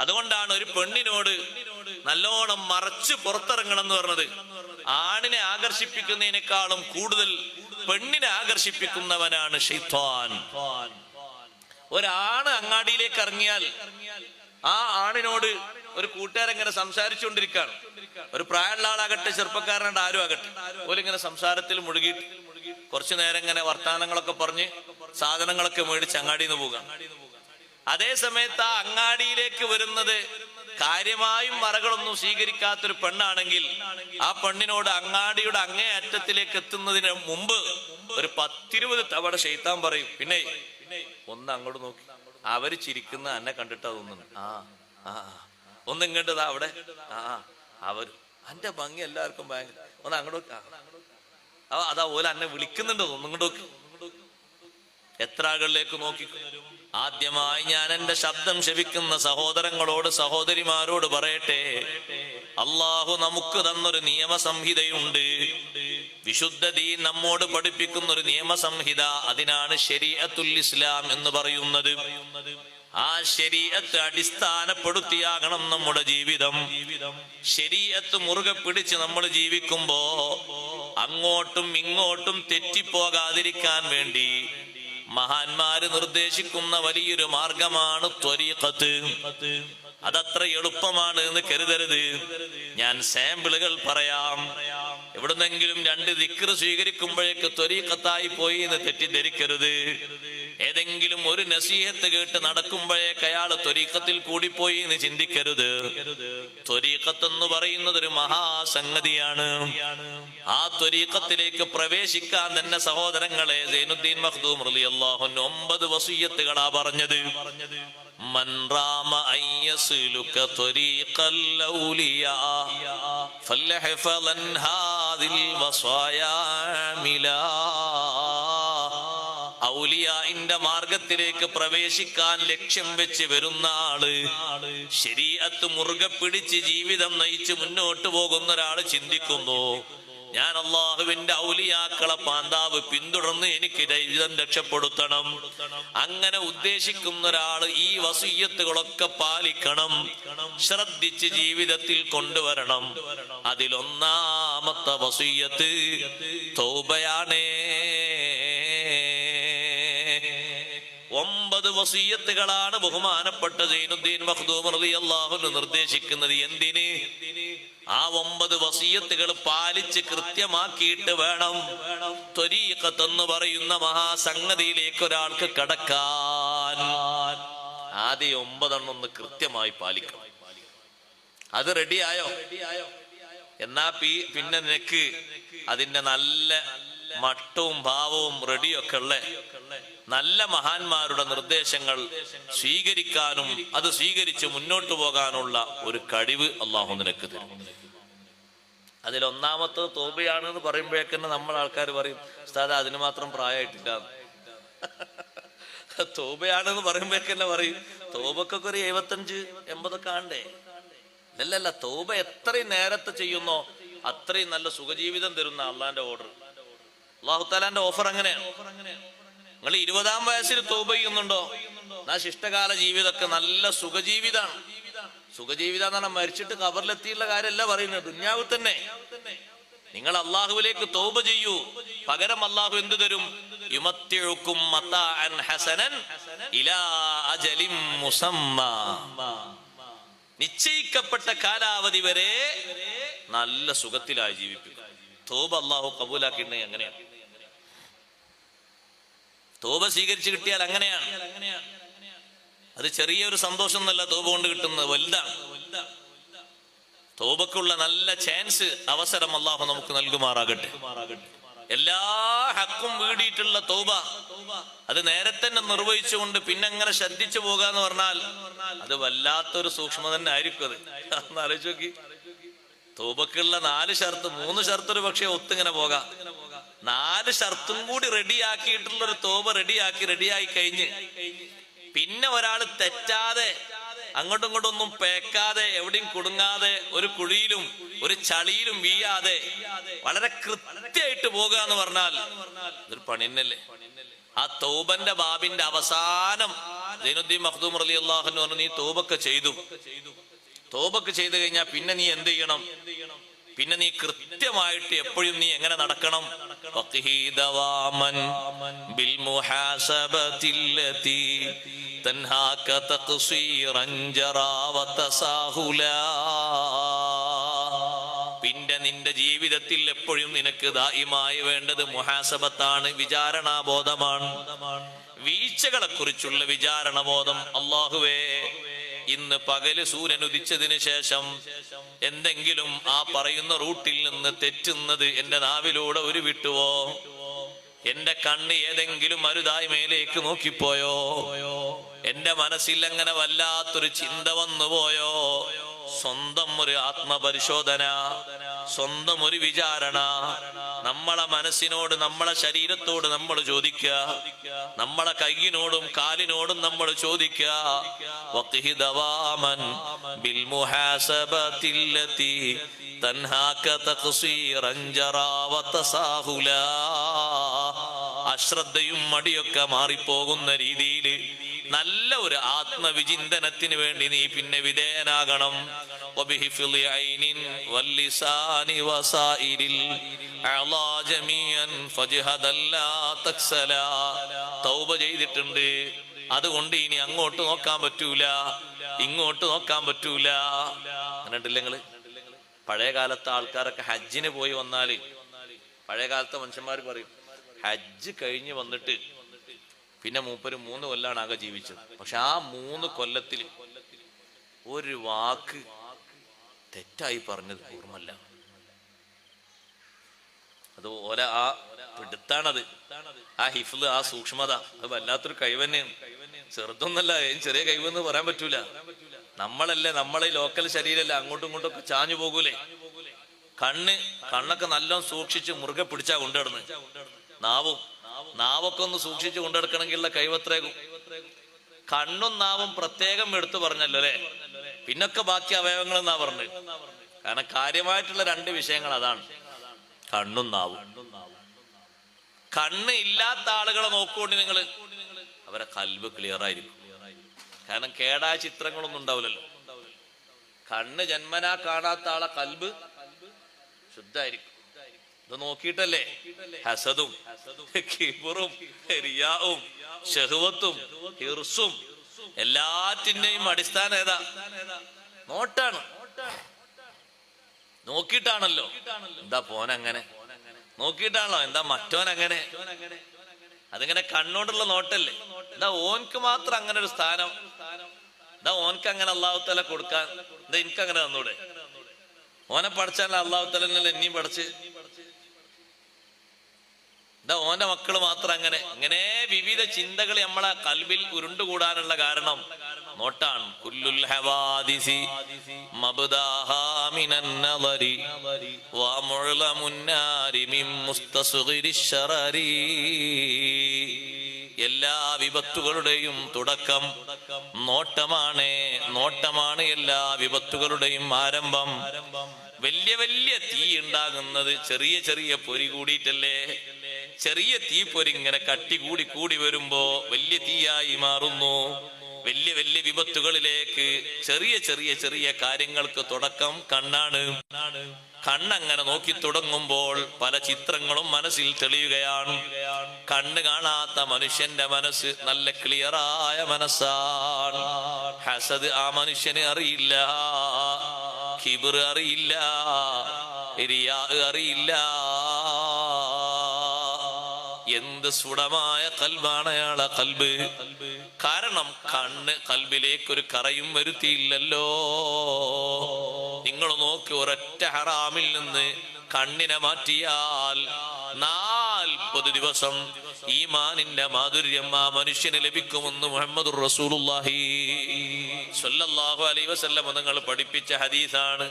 അതുകൊണ്ടാണ് ഒരു പെണ്ണിനോട് നല്ലോണം മറച്ച് പുറത്തിറങ്ങണം എന്ന് പറഞ്ഞത്. ആണിനെ ആകർഷിപ്പിക്കുന്നതിനേക്കാളും കൂടുതൽ പെണ്ണിനെ ആകർഷിപ്പിക്കുന്നവനാണ് ശൈത്താൻ. ഒരാണ് അങ്ങാടിയിലേക്ക് ഇറങ്ങിയാൽ ആ ആണിനോട് ഒരു കൂട്ടുകാരെങ്ങനെ സംസാരിച്ചുകൊണ്ടിരിക്കുകയാണ്. ഒരു പ്രായമുള്ള ആളാകട്ടെ ചെറുപ്പക്കാരനായിട്ട് ആരും ആകട്ടെ, ഓലിങ്ങനെ സംസാരത്തിൽ മുഴുകിയിട്ട് കുറച്ചു നേരം ഇങ്ങനെ വർത്തമാനങ്ങളൊക്കെ പറഞ്ഞ് സാധനങ്ങളൊക്കെ മേടിച്ച് അങ്ങാടിയിൽ നിന്ന് പോകാം. അതേ സമയത്ത് ആ അങ്ങാടിയിലേക്ക് വരുന്നത് കാര്യമായും മറകളൊന്നും സ്വീകരിക്കാത്തൊരു പെണ്ണാണെങ്കിൽ ആ പെണ്ണിനോട് അങ്ങാടിയുടെ അങ്ങേ അറ്റത്തിലേക്ക് എത്തുന്നതിന് മുമ്പ് ഒരു 10-20 തവണ ശൈത്താൻ പറയും, പിന്നെ ഒന്ന് അങ്ങോട്ട് നോക്കി, അവര് ചിരിക്കുന്ന എന്നെ കണ്ടിട്ടാ തോന്നുന്നു, ഒന്ന് ഇങ്ങോട്ടതാ അവിടെ, അവര് എന്റെ ഭംഗി എല്ലാവർക്കും ഭയങ്കര, ഒന്ന് അങ്ങോട്ട് അതാ ഓല എന്നെ വിളിക്കുന്നുണ്ടോ, ഒന്നിങ്ങോട്ട് നോക്കി. എത്ര ആളുകളിലേക്ക് നോക്കി. ആദ്യമായി ഞാൻ എന്റെ ശബ്ദം ശവിക്കുന്ന സഹോദരങ്ങളോട് സഹോദരിമാരോട് പറയട്ടെ, അള്ളാഹു നമുക്ക് തന്നൊരു നിയമസംഹിതയുണ്ട്. വിശുദ്ധ ദീൻ നമ്മോട് പഠിപ്പിക്കുന്ന ഒരു നിയമസംഹിത, അതിനാണ് ശരീഅത്തുൽ ഇസ്ലാം എന്ന് പറയുന്നത്. ആ ശരീഅത്ത് അടിസ്ഥാനപ്പെടുത്തിയാകണം നമ്മുടെ ജീവിതം. ശരീഅത്ത് മുറുകെ പിടിച്ച് നമ്മൾ ജീവിക്കുമ്പോ അങ്ങോട്ടും ഇങ്ങോട്ടും തെറ്റിപ്പോകാതിരിക്കാൻ വേണ്ടി മഹാന്മാര് നിർദ്ദേശിക്കുന്ന വലിയൊരു മാർഗമാണ് ത്വരീഖത്ത്. അതത്ര എളുപ്പമാണ് എന്ന് കരുതരുത്. ഞാൻ സാമ്പിളുകൾ പറയാം. എവിടുന്നെങ്കിലും 2 ദിക്ർ സ്വീകരിക്കുമ്പോഴേക്ക് ത്വരീഖത്തായി പോയി എന്ന് തെറ്റിദ്ധരിക്കരുത്. ഏതെങ്കിലും ഒരു നസീഹത്ത് കേട്ട് നടക്കുമ്പോഴേക്ക് അയാൾ ത്വരീഖത്തിൽ കൂടിപ്പോയി എന്ന് ചിന്തിക്കരുത്. ത്വരീഖത്ത് എന്ന് പറയുന്നത് ഒരു മഹാസംഗതിയാണ്. ആ ത്വരീഖത്തിലേക്ക് പ്രവേശിക്കാൻ തന്നെ സഹോദരങ്ങളെ സൈനുദ്ദീൻ മഖ്ദൂം റളിയല്ലാഹു അൻഹു 9 വസിയ്യത്തുകളാ പറഞ്ഞത്. മൻ റാമ അയ്യസ്ലുക ത്വരീഖൽ ഔലിയാ ഫൽഹഫളൻ ഹാദിൽ വസായാ മിലാ. ഔലിയാഇന്റെ മാർഗത്തിലേക്ക് പ്രവേശിക്കാൻ ലക്ഷ്യം വെച്ച് വരുന്ന ആള്, ശരീഅത്ത് മുറുകെ പിടിച്ച് ജീവിതം നയിച്ച് മുന്നോട്ട് പോകുന്ന ഒരാള് ചിന്തിക്കുന്നു, ഞാൻ അള്ളാഹുവിന്റെ ഔലിയാക്കളെ പാന്താവ് പിന്തുടർന്ന് എനിക്ക് ജീവിതം രക്ഷപ്പെടുത്തണം. അങ്ങനെ ഉദ്ദേശിക്കുന്ന ഒരാള് ഈ വസിയ്യത്തുകളൊക്കെ പാലിക്കണം, ശ്രദ്ധിച്ച് ജീവിതത്തിൽ കൊണ്ടുവരണം. അതിലൊന്നാമത്തെ വസിയ്യത്ത് തൗബയാണേ. 9 വസിയ്യത്തുകളാണ് ബഹുമാനപ്പെട്ട സൈനുദ്ദീൻ മഖ്ദൂം റളിയല്ലാഹു അൻഹു നിർദ്ദേശിക്കുന്നത്. എന്തിന്? ആ 9 വസിയ്യത്തുകൾ പാലിച്ച് കൃത്യമാക്കിയിട്ട് വേണം ത്വരീഖത്ത് എന്ന് പറയുന്ന മഹാസംഗതിയിലേക്ക് ഒരാൾക്ക് കടക്കാൻ. ആദ്യം 9 ഒന്ന് കൃത്യമായി പാലിക്കണം. അത് റെഡിയായോ? എന്നാ പിന്നെ നിനക്ക് അതിന്റെ നല്ല മട്ടവും ഭാവവും റെഡിയൊക്കെ ഉള്ള നല്ല മഹാന്മാരുടെ നിർദ്ദേശങ്ങൾ സ്വീകരിക്കാനും അത് സ്വീകരിച്ച് മുന്നോട്ട് പോകാനുള്ള ഒരു കഴിവ് അള്ളാഹു നിനക്ക് തരും. അതിലൊന്നാമത്തത് തൗബയാണ് എന്ന് പറയുമ്പോഴേക്കന്നെ നമ്മൾ ആൾക്കാർ പറയും, ഉസ്താദ് അതിന് മാത്രം പ്രായമായിട്ടില്ല. തൗബയാണെന്ന് പറയുമ്പോഴേക്കന്നെ പറയും, തൗബക്കൊക്കെ ഒരു 75-80 ആണ്ടേ. അല്ലല്ല, തൗബ എത്രയും നേരത്തെ ചെയ്യുന്നോ അത്രയും നല്ല സുഖജീവിതം തരുന്ന അള്ളാന്റെ ഓർഡർ, അള്ളാഹു താലാന്റെ ഓഫർ അങ്ങനെയാണ്. നിങ്ങൾ 20-ാം വയസ്സിൽ തൗബ ചെയ്യുന്നുണ്ടോ, എന്നാ ശിഷ്ടകാല ജീവിതമൊക്കെ നല്ല സുഖജീവിതാണ്. സുഖജീവിതം എന്ന് പറഞ്ഞാൽ മരിച്ചിട്ട് ഖബറിലെത്തിയുള്ള കാര്യമല്ല പറയുന്നത്, ദുന്യാവിൽ തന്നെ. നിങ്ങൾ അള്ളാഹുവിലേക്ക് തൗബ ചെയ്യൂ, പകരം അള്ളാഹു എന്ത് തരും? യുമത്തിഉകും മതാഅൻ ഹസനൻ ഇലാ അജലിൻ മുസമ്മാ. നിശ്ചയിക്കപ്പെട്ട കാലാവധി വരെ നല്ല സുഖത്തിലായി ജീവിപ്പിക്കും. തൗബ അള്ളാഹു കബൂലാക്കിയിട്ടുണ്ടെങ്കിൽ അങ്ങനെയാണ്. തൗബ സ്വീകരിച്ചു കിട്ടിയാൽ അങ്ങനെയാണ്. അത് ചെറിയൊരു സന്തോഷം എന്നല്ല തൗബ കൊണ്ട് കിട്ടുന്നത്, വലുതാണ്. തൗബക്കുള്ള നല്ല ചാൻസ്, അവസരം അള്ളാഹു നമുക്ക് നൽകുമാറാകട്ടെ. എല്ലാ ഹക്കും വീടിയിട്ടുള്ള തൗബ അത് നേരത്തെ തന്നെ നിർവഹിച്ചുകൊണ്ട് പിന്നെ അങ്ങനെ ശ്രദ്ധിച്ചു പോകാന്ന് പറഞ്ഞാൽ അത് വല്ലാത്തൊരു സൂക്ഷ്മത തന്നെ ആയിരിക്കും. അത് ആലോചിച്ച് നോക്കി. തൗബക്കുള്ള 4 ഷർത്ത്, 3 ഷർത്ത് ഒരു പക്ഷെ ഒത്തിങ്ങനെ പോകാം. 4 ഷർത്തും കൂടി റെഡിയാക്കിയിട്ടുള്ള ഒരു തൗബ റെഡിയായി കഴിഞ്ഞ് പിന്നെ ഒരാൾ തെറ്റാതെ അങ്ങോട്ടും ഇങ്ങോട്ടും ഒന്നും പേക്കാതെ എവിടെയും കുടുങ്ങാതെ ഒരു കുഴിയിലും ഒരു ചളിയിലും വീഴാതെ വളരെ കൃത്യമായിട്ട് പോകുക എന്ന് പറഞ്ഞാൽ ഇതൊരു പണി തന്നെയല്ലേ. ആ തൗബന്റെ ബാബിന്റെ അവസാനം സൈനുദ്ദീൻ മഖ്ദൂം റളിയല്ലാഹു അൻഹു പറഞ്ഞു, നീ തൗബൊക്കെ ചെയ്തു കഴിഞ്ഞാൽ പിന്നെ നീ എന്ത് ചെയ്യണം? പിന്നെ നീ കൃത്യമായിട്ട് എപ്പോഴും നീ എങ്ങനെ നടക്കണം? പിന്നെ നിന്റെ ജീവിതത്തിൽ എപ്പോഴും നിനക്ക് ദായിമായി വേണ്ടത് മുഹാസബത്താണ്, വിചാരണാബോധമാണ്, വീഴ്ചകളെ കുറിച്ചുള്ള വിചാരണബോധം. അല്ലാഹുവേ, ഇന്ന് പകല് സൂര്യൻ ഉദിച്ചതിന് ശേഷം എന്തെങ്കിലും ആ പറയുന്ന റൂട്ടിൽ നിന്ന് തെറ്റുന്നത് എന്റെ നാവിലൂടെ ഒരു വിട്ടുവോ? എന്റെ കണ്ണ് ഏതെങ്കിലും അരുതായ്മയിലേക്ക് നോക്കിപ്പോയോ? എന്റെ മനസ്സിൽ അങ്ങനെ വല്ലാത്തൊരു ചിന്ത വന്നുപോയോ? സ്വന്തം ഒരു ആത്മപരിശോധന, സ്വന്തം ഒരു വിചാരണ. നമ്മളെ മനസ്സിനോട്, നമ്മളെ ശരീരത്തോട് നമ്മൾ ചോദിക്കുക, നമ്മളെ കൈയിനോടും കാലിനോടും നമ്മൾ ചോദിക്കുക. അശ്രദ്ധയും മടിയൊക്കെ മാറിപ്പോകുന്ന രീതിയിൽ നല്ല ഒരു ആത്മവിചിന്തനത്തിന് വേണ്ടി നീ പിന്നെ വിധേയനാകണം. തൗബ ചെയ്തിട്ടുണ്ട്, അതുകൊണ്ട് ഇനി അങ്ങോട്ട് നോക്കാൻ പറ്റൂല, ഇങ്ങോട്ട് നോക്കാൻ പറ്റൂല. അങ്ങനെയുണ്ടല്ലേ നിങ്ങള്? പഴയ കാലത്തെ ആൾക്കാരൊക്കെ ഹജ്ജിന് പോയി വന്നാല്, പഴയ കാലത്തെ മനുഷ്യന്മാർ പറയും, ഹജ്ജ് കഴിഞ്ഞ് വന്നിട്ട് പിന്നെ മൂപ്പര് 3 കൊല്ലാണ് ആകെ ജീവിച്ചത്. പക്ഷെ ആ 3 കൊല്ലത്തിൽ ഒരു വാക്ക് തെറ്റായി പറഞ്ഞത് ഓർമ്മല്ല. അത് ഓല ആ പിടുത്താണത്, ആ ഹിഫ്ള്, ആ സൂക്ഷ്മത. അത് വല്ലാത്തൊരു കഴിവന്നെയാണ്, ചെറുതൊന്നല്ല. ചെറിയ കഴിവെന്ന് പറയാൻ പറ്റൂല. നമ്മളെ ലോക്കൽ ശരീരമല്ല, അങ്ങോട്ടും ഇങ്ങോട്ടും ഒക്കെ ചാഞ്ഞു പോകൂലേ? കണ്ണൊക്കെ നല്ലോണം സൂക്ഷിച്ച് മുറുകെ പിടിച്ചാ കൊണ്ടുനടന്ന്. നാവൊക്കെ ഒന്ന് സൂക്ഷിച്ച് കൊണ്ടെടുക്കണമെങ്കിലുള്ള കഴിവത്രേക്കും. കണ്ണും നാവും പ്രത്യേകം എടുത്തു പറഞ്ഞല്ലോ അല്ലെ? പിന്നൊക്കെ ബാക്കി അവയവങ്ങൾ എന്നാ പറഞ്ഞു. കാരണം കാര്യമായിട്ടുള്ള 2 വിഷയങ്ങൾ അതാണ്, കണ്ണും നാവും. കണ്ണ് ഇല്ലാത്ത ആളുകളെ നോക്കുകൊണ്ട് നിങ്ങള്, അവരെ കൽബ് ക്ലിയർ ആയിരിക്കും. കാരണം കേടായ ചിത്രങ്ങളൊന്നും ഉണ്ടാവില്ലല്ലോ. കണ്ണ് ജന്മനാ കാണാത്ത ആളെ കൽബ് ശുദ്ധായിരിക്കും. ഇത് നോക്കിയിട്ടല്ലേ ഹസദും കിബറും റിയാഉം ശഹ്വത്തും ഹിർസും എല്ലാറ്റിന്റെയും അടിസ്ഥാനം ഏതാ? നോട്ടാണ്. നോക്കിയിട്ടാണല്ലോ എന്താ പോനങ്ങനെ, നോക്കിയിട്ടാണല്ലോ എന്താ മറ്റോനങ്ങനെ. അതിങ്ങനെ കണ്ണോണ്ടുള്ള നോട്ടല്ലേ? എന്താ ഓൻക്ക് മാത്രം അങ്ങനെ ഒരു സ്ഥാനം, എന്താ ഓൻക്ക് അങ്ങനെ അല്ലാഹു തആല കൊടുക്കാൻ, എന്താ എനിക്ക് അങ്ങനെ തന്നൂടെ? ഓനെ പഠിച്ചാൽ അല്ലാഹു തആല എന്നെയും പഠിച്ച്, എന്താ ഓന്റെ മക്കള് മാത്രം അങ്ങനെ? ഇങ്ങനെ വിവിധ ചിന്തകൾ നമ്മളെ കൽബിൽ ഉരുണ്ടുകൂടാനുള്ള കാരണം നോട്ടാണ്. കുല്ലുൽ ഹവാദിസി മബ്ദാഹാ മിനൻ നളരി വമുഅ്ലമുൻ നാരി മിൻ മുസ്തസ്ഗിരിശ് ശറരി. എല്ലാ വിപത്തുകളുടെയും തുടക്കം നോട്ടമാണ് എല്ലാ വിപത്തുകളുടെയും ആരംഭം. വലിയ വലിയ തീ ഉണ്ടാകുന്നത് ചെറിയ ചെറിയ പൊരി കൂടിയിട്ടല്ലേ? ചെറിയ തീ പൊരി ഇങ്ങനെ കട്ടി കൂടി വരുമ്പോ വലിയ തീയായി മാറുന്നു. വലിയ വലിയ വിപത്തുകളിലേക്ക് ചെറിയ കാര്യങ്ങൾക്ക് തുടക്കം കണ്ണാണ്. കണ്ണങ്ങനെ നോക്കി തുടങ്ങുമ്പോൾ പല ചിത്രങ്ങളും മനസ്സിൽ തെളിയുകയാണ്. കണ്ണ് കാണാത്ത മനുഷ്യന്റെ മനസ്സ് നല്ല ക്ലിയറായ മനസ്സാണ്. ഹസദ് ആ മനുഷ്യന് അറിയില്ല, കിബ്ർ അറിയില്ല, റിയാ അറിയില്ല. എന്ത് സുടമായ കൽബാണ് അയാളെ കൽബ്. കാരണം കണ്ണ് കൽബിലേക്കൊരു കറയും വരുത്തിയില്ലല്ലോ. നിങ്ങൾ നോക്കി, ഒരൊറ്റ ഹറാമിൽ നിന്ന് കണ്ണിനെ മാറ്റിയാൽ 40 ദിവസം ഈമാനിന്റെ മാധുര്യം ആ മനുഷ്യന് ലഭിക്കുമെന്ന് മുഹമ്മദുർ റസൂലുള്ളാഹി സ്വല്ലല്ലാഹു അലൈഹി വസല്ലം തങ്ങൾ പഠിപ്പിച്ച ഹദീസാണ്.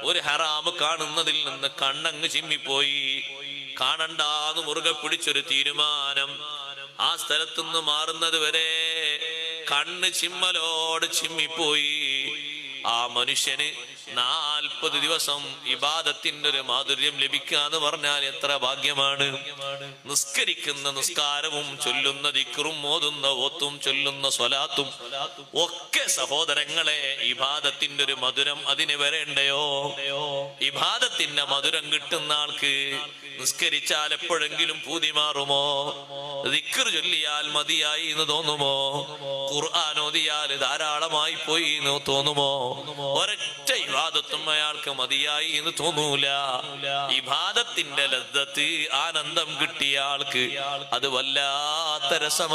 ഒരു ഹറാമ് കാണുന്നതിൽ നിന്ന് കണ്ണങ്ങ് ചിമ്മിപ്പോയി, കാണണ്ടാന്ന് മുറുകെ പിടിച്ചൊരു തീരുമാനം, ആ സ്ഥലത്തുനിന്ന് മാറുന്നത് വരെ കണ്ണ് ചിമ്മലോട് ചിമ്മിപ്പോയി. ആ മനുഷ്യന് 40 ദിവസം ഇബാദത്തിന്റെ ഒരു മാധുര്യം ലഭിക്കുക എന്ന് പറഞ്ഞാൽ എത്ര ഭാഗ്യമാണ്. നിസ്കരിക്കുന്ന നിസ്കാരവും ചൊല്ലുന്ന ദിക്റും ഓതുന്ന ഓത്തും ചൊല്ലുന്ന സ്വലാത്തും ഒക്കെ സഹോദരങ്ങളെ ഇബാദത്തിന്റെ ഒരു മധുരം അതിന് വരേണ്ടയോ? ഇബാദത്തിന്റെ മധുരം കിട്ടുന്ന ആൾക്ക് നിസ്കരിച്ചാൽ എപ്പോഴെങ്കിലും പൂതി മാറുമോ? ദിക്ർ ചൊല്ലിയാൽ മതിയായി എന്ന് തോന്നുമോ? ഖുർആൻ ഓതിയാൽ ധാരാളമായി പോയി എന്ന് തോന്നുമോ? ഒരൊറ്റ ഇബാദത്തും അയാൾക്ക് മതിയായി എന്ന് തോന്നൂല. ഇബാദത്തിന്റെ ലദ്ദത്ത് ആനന്ദം കിട്ടിയ ആൾക്ക് അത് വല്ലാത്ത രസമാണ്.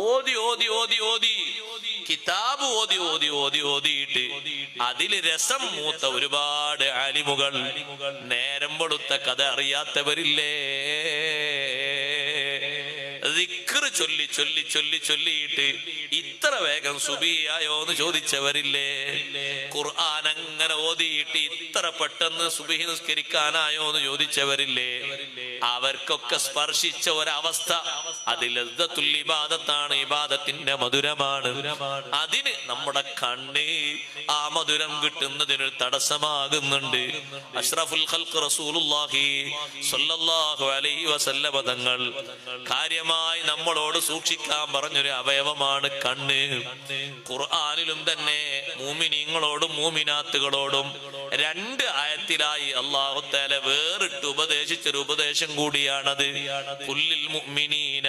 ഓതി ഓതി ഓതി ഓതി കിതാബ് ഓതി ഓതി ഓതി ഓതിയിട്ട് അതിൽ രസം മൂത്ത ഒരുപാട് ആലിമുകൾ, നേരം വെളുത്ത കഥ അറിയാത്തവരില്ലേ? ദിക്ർ ചൊല്ലി ചൊല്ലി ചൊല്ലി ചൊല്ലിയിട്ട് ഇത്ര വേഗം സുബിയായോ എന്ന് ചോദിച്ചവരില്ലേ? ഖുർആൻ അങ്ങനെ ഓതിയിട്ട് ഇത്ര പെട്ടെന്ന് സുബഹി നിസ്കരിക്കാനായോ എന്ന് ചോദിച്ചവരില്ലേ? അവർക്കൊക്കെ സ്പർശിച്ച ഒരവസ്ഥ അത് ലദ്ദത്തുൽ ഇബാദത്താണ്, ഇബാദത്തിന്റെ മധുരമാണ്. അതിന് നമ്മുടെ കണ്ണ് ആ മധുരം കിട്ടുന്നതിനൊരു തടസ്സമാകുന്നുണ്ട്. അഷ്റഫുൽ ഖൽഖ് റസൂലുള്ളാഹി സ്വല്ലല്ലാഹു അലൈഹി വസല്ലമ തങ്ങൾ കാര്യമായി നമ്മളോട് സൂക്ഷിക്കാൻ പറഞ്ഞൊരു അവയവമാണ് കണ്ണ്. ഖുർആനിലും തന്നെ മൂമിനീങ്ങളോടും മൂമിനാത്തുകളോടും 2 ആയത്തിലായി അല്ലാഹു തആല വേറിട്ട് ഉപദേശിച്ചൊരു ഉപദേശം കൂടിയാണത്. കുല്ലിൽ മുഅ്മിനീന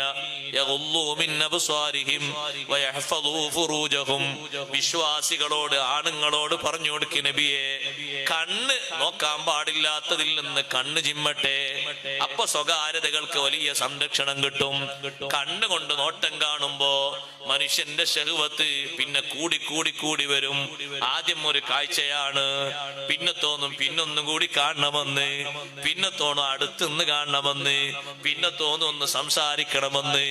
യഗുല്ലൂ മിൻ അബ്സാരിഹിം വയഹ്ഫദൂ ഫുറൂജഹും. വിശ്വാസികളോട് ആണുങ്ങളോട് പറഞ്ഞു കൊടുക്ക് നബിയെ, കണ്ണ് നോക്കാൻ പാടില്ലാത്തതിൽ നിന്ന് കണ്ണ് ചിമ്മട്ടെ. അപ്പൊ സ്വകാര്യതകൾക്ക് വലിയ സംരക്ഷണം കിട്ടും. കണ്ണുകൊണ്ട് നോട്ടം കാണുമ്പോ മനുഷ്യന്റെ ശഹ്വത്ത് പിന്നെ കൂടി കൂടി കൂടി വരും. ആദ്യം ഒരു കാഴ്ചയാണ്, പിന്നെ തോന്നും പിന്നൊന്നും കൂടി കാണണമെന്ന്, പിന്നെ തോന്നും അടുത്തുനിന്ന് കാണണമെന്ന്, പിന്നെ തോന്നും ഒന്ന് സംസാരിക്കണമെന്ന്,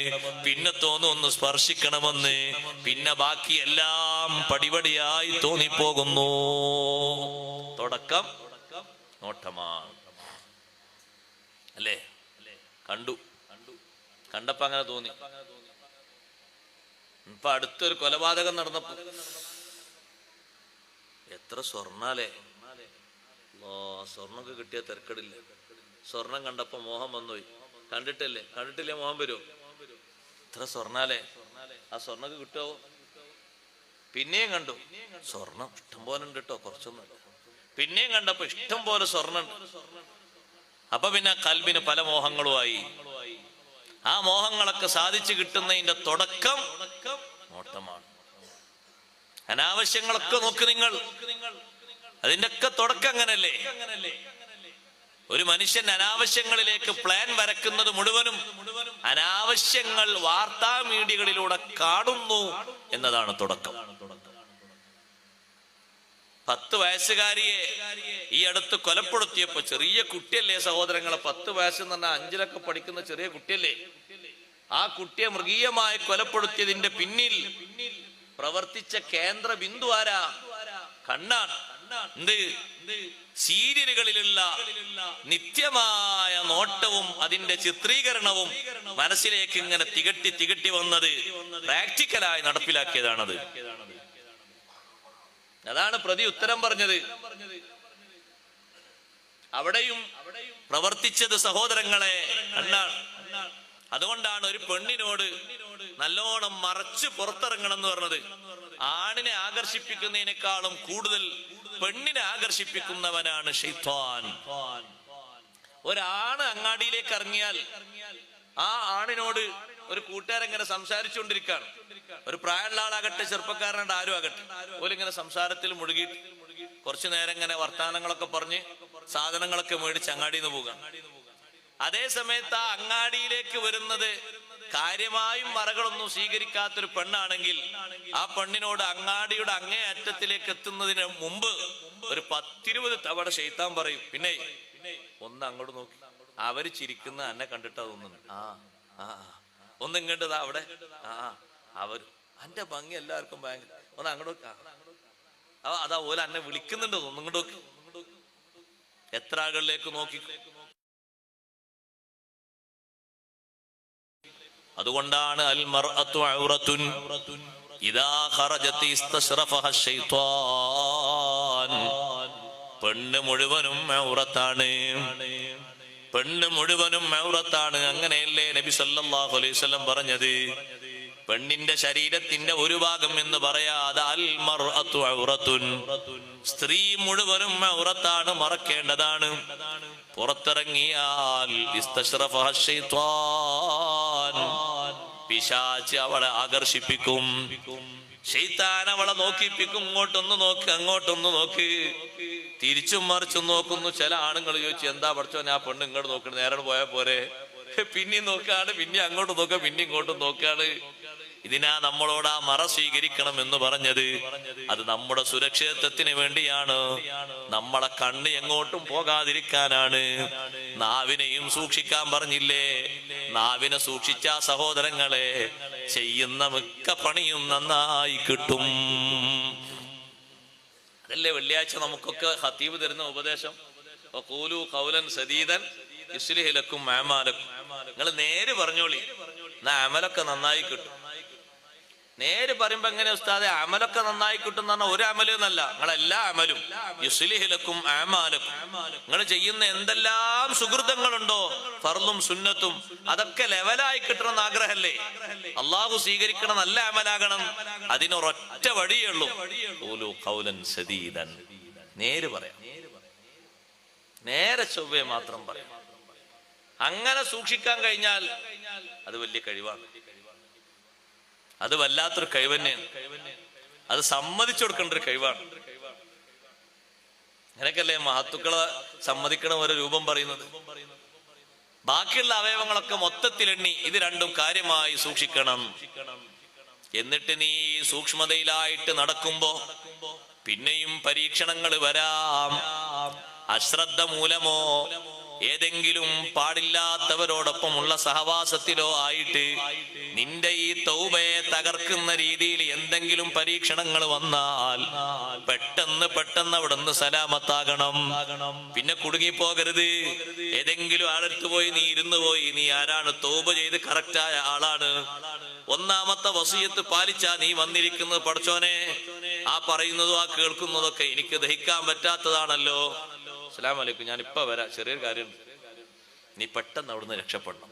പിന്നെ തോന്നും ഒന്ന് സ്പർശിക്കണമെന്ന്, പിന്നെ ബാക്കി എല്ലാം പടിപടിയായി തോന്നിപ്പോകുന്നു. തുടക്കം നോട്ടമാണ് അല്ലേ? കണ്ടപ്പോ അങ്ങനെ തോന്നി. ഇപ്പൊ അടുത്തൊരു കൊലപാതകം നടന്നപ്പോ എത്ര സ്വർണ്ണാലേ, സ്വർണ്ണൊക്കെ കിട്ടിയ തിരക്കടില്ല. സ്വർണം കണ്ടപ്പോ മോഹം വന്നുപോയി. കണ്ടിട്ടില്ലേ മോഹം വരുമോ? എത്ര സ്വർണ്ണാലേ, ആ സ്വർണ്ണൊക്കെ കിട്ടുമോ? പിന്നെയും കണ്ടു, സ്വർണം ഇഷ്ടം പോലെ ഉണ്ട് കേട്ടോ, കുറച്ചൊന്നും. പിന്നെയും കണ്ടപ്പോ ഇഷ്ടം പോലെ സ്വർണ്ണം. അപ്പൊ പിന്നെ കൽബിന് പല മോഹങ്ങളുമായി. ആ മോഹങ്ങളൊക്കെ സാധിച്ചു കിട്ടുന്നതിന്റെ തുടക്കം നോട്ടമാണ്. അനാവശ്യങ്ങളൊക്കെ നോക്ക് നിങ്ങൾ, അതിന്റെ ഒക്കെ തുടക്കം അങ്ങനല്ലേ? ഒരു മനുഷ്യൻ അനാവശ്യങ്ങളിലേക്ക് പ്ലാൻ വരക്കുന്നത് മുഴുവനും അനാവശ്യങ്ങൾ വാർത്താ മീഡിയകളിലൂടെ കാണുന്നു എന്നതാണ് തുടക്കം. 10 വയസ്സുകാരിയെ ഈ അടുത്ത് കൊലപ്പെടുത്തിയപ്പോ, ചെറിയ കുട്ടിയല്ലേ സഹോദരങ്ങളെ, 10 വയസ്സെന്ന് പറഞ്ഞാൽ 5-ലൊക്കെ പഠിക്കുന്ന ചെറിയ കുട്ടിയല്ലേ? ആ കുട്ടിയെ മൃഗീയമായി കൊലപ്പെടുത്തിയതിന്റെ പിന്നിൽ പ്രവർത്തിച്ച കേന്ദ്ര ബിന്ദു ആരാ? കണ്ണാണ്. സീരിയലുകളിലുള്ള നിത്യമായ നോട്ടവും അതിന്റെ ചിത്രീകരണവും മനസ്സിലേക്ക് ഇങ്ങനെ തികട്ടി വന്നത് പ്രാക്ടിക്കലായി നടപ്പിലാക്കിയതാണത്. അതാണ് പ്രതി ഉത്തരം പറഞ്ഞത്. അവിടെയും പ്രവർത്തിച്ചത് സഹോദരങ്ങളെ കണ്ണാണ്. അതുകൊണ്ടാണ് ഒരു പെണ്ണിനോട് നല്ലോണം മറച്ച് പുറത്തിറങ്ങണം എന്ന് പറഞ്ഞത്. ആണിനെ ആകർഷിപ്പിക്കുന്നതിനേക്കാളും കൂടുതൽ പെണ്ണിനെ ആകർഷിപ്പിക്കുന്നവനാണ് ശൈത്താൻ. ഒരാണ് അങ്ങാടിയിലേക്ക് ഇറങ്ങിയാൽ ആ ആണിനോട് ഒരു കൂട്ടുകാരെങ്ങനെ സംസാരിച്ചുകൊണ്ടിരിക്കുകയാണ്. ഒരു പ്രായമുള്ള ആളാകട്ടെ, ചെറുപ്പക്കാരനായിട്ട് ആരും ആകട്ടെ, ഓലിങ്ങനെ സംസാരത്തിൽ മുഴുകിയിട്ട് കുറച്ചു നേരം ഇങ്ങനെ വർത്താനങ്ങളൊക്കെ പറഞ്ഞ് സാധനങ്ങളൊക്കെ മേടിച്ച് അങ്ങാടിയിൽ നിന്ന് പോകാം. അതേ സമയത്ത് ആ അങ്ങാടിയിലേക്ക് വരുന്നത് കാര്യമായും മറകളൊന്നും സ്വീകരിക്കാത്തൊരു പെണ്ണാണെങ്കിൽ ആ പെണ്ണിനോട് അങ്ങാടിയുടെ അങ്ങേ അറ്റത്തിലേക്ക് എത്തുന്നതിന് മുമ്പ് ഒരു 10-20 തവണ ശൈത്താൻ പറയും, പിന്നെ ഒന്ന് അങ്ങോട്ട് നോക്കി, അവര് ചിരിക്കുന്ന എന്നെ കണ്ടിട്ടാ തോന്നുന്നു, ഒന്ന് ഇങ്ങോട്ടതാ അവിടെ, അവര് എന്റെ ഭംഗി എല്ലാവർക്കും ഭയങ്കര, ഒന്ന് അങ്ങോട്ട് അതാ ഓല എന്നെ വിളിക്കുന്നുണ്ട്, ഒന്നിങ്ങോട്ട് നോക്കി. എത്ര ആളുകളിലേക്ക് നോക്കി. അതുകൊണ്ടാണ് അൽ മർഅത്തു ഔറത്തുൻ, ഇദാ ഖറജത് ഇസ്തശ്റഫഹ ശൈത്വാൻ. പെണ്ണ് മുഴുവനും ഔറത്താണ്, പെണ്ണ് മുഴുവനും ഔറത്താണ്. അങ്ങനെയല്ലേ നബി സല്ലല്ലാഹു അലൈഹി വസല്ലം പറഞ്ഞത്? പെണ്ണിന്റെ ശരീരത്തിന്റെ ഒരു ഭാഗം എന്ന് പറയാതെ അൽ മർഅതു ഔറത്തുൻ, സ്ത്രീ മുഴുവനും ഔറത്താണ്, മറക്കേണ്ടതാണ്. പുറത്തിറങ്ങിയാൽ ഇസ്തശ്റഫഹ ശൈത്വാൻ, പിശാച് അവളെ ആകർഷിപ്പിക്കും. ശൈത്താൻ അവളെ നോക്കിപ്പിക്കും. ഇങ്ങോട്ടൊന്ന് നോക്ക്, അങ്ങോട്ടൊന്ന് നോക്ക്, തിരിച്ചും മറിച്ചും നോക്കുന്നു. ചില ആണുങ്ങൾ ചോദിച്ചു, എന്താ പഠിച്ചോനെ ആ പെണ്ണ് ഇങ്ങോട്ട് നോക്കണ, നേരെ പോയാൽ പോരെ? പിന്നെയും നോക്കാണ്, പിന്നെ അങ്ങോട്ട് നോക്കുക, പിന്നെ ഇങ്ങോട്ടും നോക്കാണ്. ഇതിനാ നമ്മളോട് ആ മറ സ്വീകരിക്കണം എന്ന് പറഞ്ഞത്. അത് നമ്മുടെ സുരക്ഷിതത്വത്തിന് വേണ്ടിയാണ്, നമ്മളെ കണ്ണ് എങ്ങോട്ടും പോകാതിരിക്കാനാണ്. നാവിനെയും സൂക്ഷിക്കാൻ പറഞ്ഞില്ലേ? നാവിനെ സൂക്ഷിച്ച സഹോദരങ്ങളെ, ചെയ്യുന്ന മിക്ക പണിയും നന്നായി കിട്ടും. അതല്ലേ വെള്ളിയാഴ്ച നമുക്കൊക്കെ ഖതീബ് തരുന്ന ഉപദേശം, ഖൂലു ഖൗലൻ സദീദൻ യുസ്ലിഹ് ലക്കും അഅമാലക്കും. നിങ്ങൾ നേര് പറഞ്ഞോളി, എന്നാ അമലൊക്കെ നന്നായി കിട്ടും. നേര് പറയുമ്പോ എങ്ങനെ ഉസ്താദെ അമലൊക്കെ നന്നായി കിട്ടും എന്ന് പറഞ്ഞാൽ ഒരു അമലും എന്നല്ല, നിങ്ങളെല്ലാ അമലും യുസ്ലിഹ് ലക്കും അഅമാലക്കും. നിങ്ങൾ ചെയ്യുന്ന എന്തെല്ലാം സുഹൃതങ്ങളുണ്ടോ, ഫർളും സുന്നത്തും, അതൊക്കെ ലെവലായി കിട്ടണമെന്ന് ആഗ്രഹമല്ലേ? അള്ളാഹു സ്വീകരിക്കണം, നല്ല അമലാകണം. അതിനൊരൊറ്റ വഴിയേ ഉള്ളൂ, ഖൂലു ഖൗലൻ സദീദൻ. നേര് പറയാം, നേരെ ചൊവ്വേ മാത്രം പറയാം. അങ്ങനെ സൂക്ഷിക്കാൻ കഴിഞ്ഞാൽ അത് വലിയ കഴിവാണ്. അത് വല്ലാത്തൊരു കഴിവ് തന്നെയാണ്. അത് സമ്മതിച്ചു കൊടുക്കേണ്ട ഒരു കഴിവാണ്. അങ്ങനെയൊക്കെയല്ലേ മഹത്തുക്കളെ സമ്മതിക്കണ ഒരു രൂപം പറയുന്നത്. ബാക്കിയുള്ള അവയവങ്ങളൊക്കെ മൊത്തത്തിൽ എണ്ണി ഇത് രണ്ടും കാര്യമായി സൂക്ഷിക്കണം. എന്നിട്ട് നീ സൂക്ഷ്മതയിലായിട്ട് നടക്കുമ്പോ പിന്നെയും പരീക്ഷണങ്ങൾ വരാം. അശ്രദ്ധ മൂലമോ ഏതെങ്കിലും പാടില്ലാത്തവരോടൊപ്പമുള്ള സഹവാസത്തിലോ ആയിട്ട് നിന്റെ ഈ തൗബയെ തകർക്കുന്ന രീതിയിൽ എന്തെങ്കിലും പരീക്ഷണങ്ങൾ വന്നാൽ പെട്ടെന്ന് അവിടുന്ന് സലാമത്താകണം. പിന്നെ കുടുങ്ങിപ്പോകരുത്. ഏതെങ്കിലും ആളടുത്ത് പോയി നീ ഇരുന്നു പോയി, നീ ആരാണ്? തൗബ ചെയ്ത് കറക്റ്റായ ആളാണ്. ഒന്നാമത്തെ വസിയത്ത് പാലിച്ചാ നീ വന്നിരിക്കുന്നത്. പടച്ചോനെ, ആ പറയുന്നതും ആ കേൾക്കുന്നതൊക്കെ എനിക്ക് ദഹിക്കാൻ പറ്റാത്തതാണല്ലോ. അസ്സലാമു അലൈക്കും, ഞാൻ ഇപ്പൊ വരാം, ചെറിയൊരു കാര്യമുണ്ട്. നീ പെട്ടെന്ന് അവിടുന്ന് രക്ഷപ്പെടണം,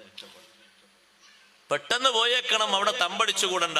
പെട്ടെന്ന് പോയേക്കണം, അവിടെ തമ്പടിച്ചു കൂടണ്ട.